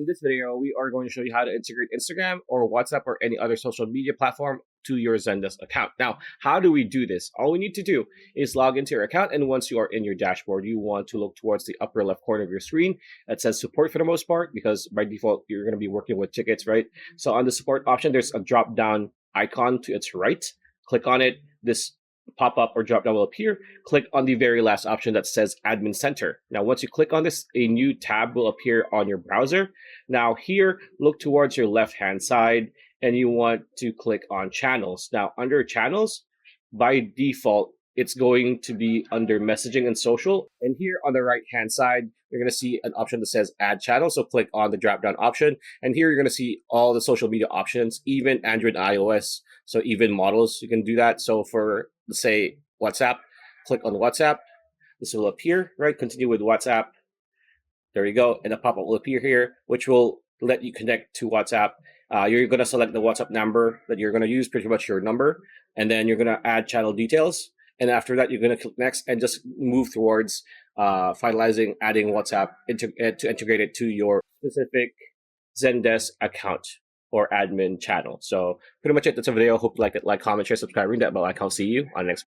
this video, we are going to show you how to integrate Instagram or WhatsApp or any other social media platform to your Zendesk account. Now, how do we do this? All we need to do is log into your account, and once you are in your dashboard, you want to look towards the upper left corner of your screen that says support for the most part, because by default, you're going to be working with tickets, right? So on the support option, there's a drop-down icon to its right. Click on it. This pop-up or drop-down will appear. Click on the very last option that says Admin Center. Now, once you click on this, a new tab will appear on your browser. Now here, look towards your left-hand side, and you want to click on Channels. Now, under Channels, by default, it's going to be under Messaging and Social. And here on the right-hand side, you're going to see an option that says Add Channel. So click on the drop-down option. And here you're going to see all the social media options, even Android and iOS. So even models, you can do that. So for, let's say, WhatsApp, click on WhatsApp. This will appear, right? Continue with WhatsApp. There you go. And a pop-up will appear here, which will let you connect to WhatsApp. You're going to select the WhatsApp number that you're going to use, pretty much your number. And then you're going to add channel details. And after that, you're going to click next and just move towards finalizing adding WhatsApp to integrate it to your specific Zendesk account or admin channel. So pretty much it. That's a video. Hope you liked it. Like, comment, share, subscribe, ring that bell icon. I'll see you on the next